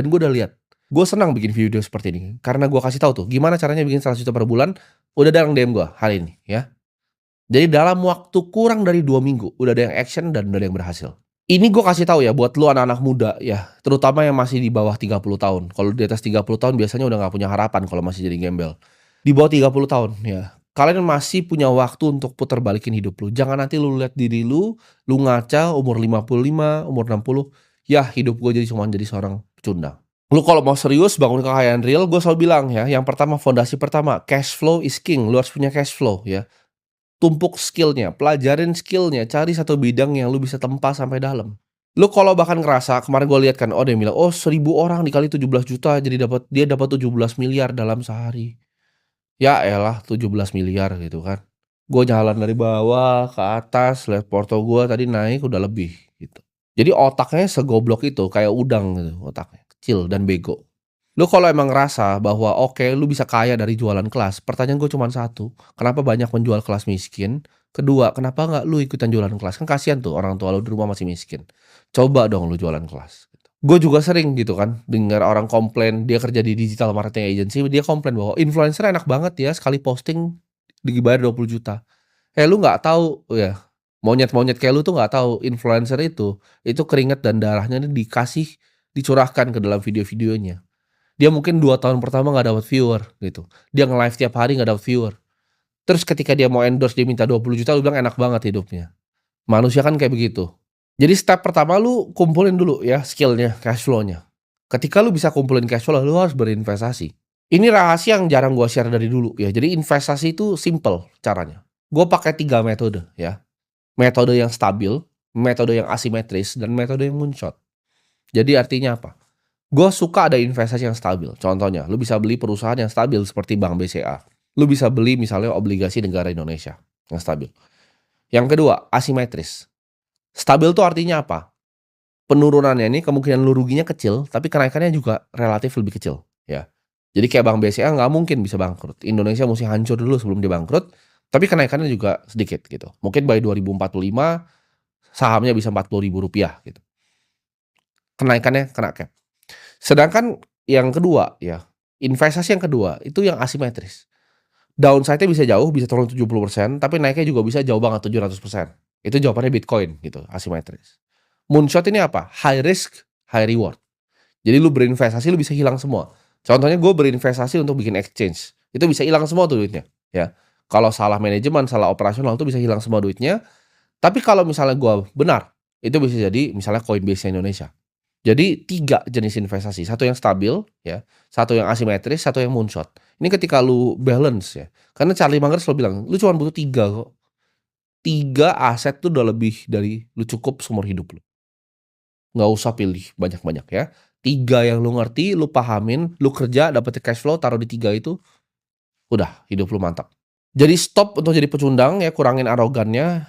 dan gue udah lihat. Gue senang bikin video seperti ini, karena gue kasih tahu tuh gimana caranya bikin 100 juta per bulan, udah ada yang DM gue hari ini ya. Jadi dalam waktu kurang dari 2 minggu, udah ada yang action dan udah ada yang berhasil. Ini gue kasih tahu ya buat lu anak-anak muda ya, terutama yang masih di bawah 30 tahun. Kalau di atas 30 tahun biasanya udah nggak punya harapan kalau masih jadi gembel. Di bawah 30 tahun ya, kalian masih punya waktu untuk putar balikin hidup lu. Jangan nanti lu lihat diri lu ngaca umur 55, umur 60, "Yah hidup gue jadi cuman jadi seorang pecundang." Lu kalau mau serius bangun kekayaan real, gue selalu bilang ya, yang pertama fondasi pertama, cash flow is king, lu harus punya cash flow ya. Tumpuk skill-nya, pelajarin skill-nya, cari satu bidang yang lu bisa tempa sampai dalam. Lu kalau bahkan ngerasa kemarin gue lihat kan, ada yang bilang, "Oh 1.000 orang dikali 17 juta jadi dia dapat 17 miliar dalam sehari." Ya elah 17 miliar gitu kan. Gue jalan dari bawah ke atas, lihat porto gue tadi naik udah lebih gitu. Jadi otaknya segoblok itu, kayak udang gitu otaknya, kecil dan bego. Lu kalau emang ngerasa bahwa oke lu bisa kaya dari jualan kelas, pertanyaan gue cuman satu, kenapa banyak penjual kelas miskin? Kedua, kenapa nggak lu ikutan jualan kelas? Kan kasihan tuh orang tua lu di rumah masih miskin. Coba dong lu jualan kelas. Gue juga sering gitu kan, dengar orang komplain dia kerja di digital marketing agency, dia komplain bahwa influencer enak banget ya sekali posting dibayar 20 juta. Lu nggak tahu ya, monyet-monyet kayak lu tuh nggak tahu influencer itu keringat dan darahnya nih dicurahkan ke dalam video-videonya. Dia mungkin 2 tahun pertama nggak dapat viewer gitu. Dia nge-live tiap hari nggak dapat viewer. Terus ketika dia mau endorse dia minta 20 juta lu bilang enak banget hidupnya. Manusia kan kayak begitu. Jadi step pertama lu kumpulin dulu ya skill-nya, cash flow-nya. Ketika lu bisa kumpulin cash flow, lu harus berinvestasi. Ini rahasia yang jarang gua share dari dulu ya. Jadi investasi itu simple caranya. Gua pakai 3 metode ya. Metode yang stabil, metode yang asimetris, dan metode yang moonshot. Jadi artinya apa? Gue suka ada investasi yang stabil. Contohnya, lu bisa beli perusahaan yang stabil seperti Bank BCA. Lu bisa beli misalnya obligasi negara Indonesia yang stabil. Yang kedua, asimetris. Stabil itu artinya apa? Penurunannya ini kemungkinan lu ruginya kecil, tapi kenaikannya juga relatif lebih kecil. Ya. Jadi kayak Bank BCA nggak mungkin bisa bangkrut. Indonesia mesti hancur dulu sebelum dia bangkrut, tapi kenaikannya juga sedikit gitu. Mungkin by 2045 sahamnya bisa Rp40.000 gitu. Kenaikannya kena cap. Sedangkan yang kedua ya, investasi yang kedua itu yang asimetris. Downside-nya bisa jauh, bisa turun 70%, tapi naiknya juga bisa jauh banget 700%. Itu jawabannya Bitcoin gitu, asimetris. Moonshot ini apa? High risk, high reward. Jadi lu berinvestasi lu bisa hilang semua. Contohnya gue berinvestasi untuk bikin exchange. Itu bisa hilang semua tuh duitnya, ya. Kalau salah manajemen, salah operasional tuh bisa hilang semua duitnya. Tapi kalau misalnya gue benar, itu bisa jadi misalnya Coinbase Indonesia. Jadi 3 jenis investasi, satu yang stabil ya, satu yang asimetris, satu yang moonshot. Ini ketika lu balance ya, karena Charlie Munger selalu bilang, "Lu cuma butuh 3 kok. 3 aset tuh udah lebih dari lu cukup seumur hidup lu. Nggak usah pilih banyak-banyak ya. 3 yang lu ngerti, lu pahamin, lu kerja dapetin cash flow, taruh di 3 itu, udah hidup lu mantap." Jadi stop untuk jadi pecundang ya, kurangin arogannya.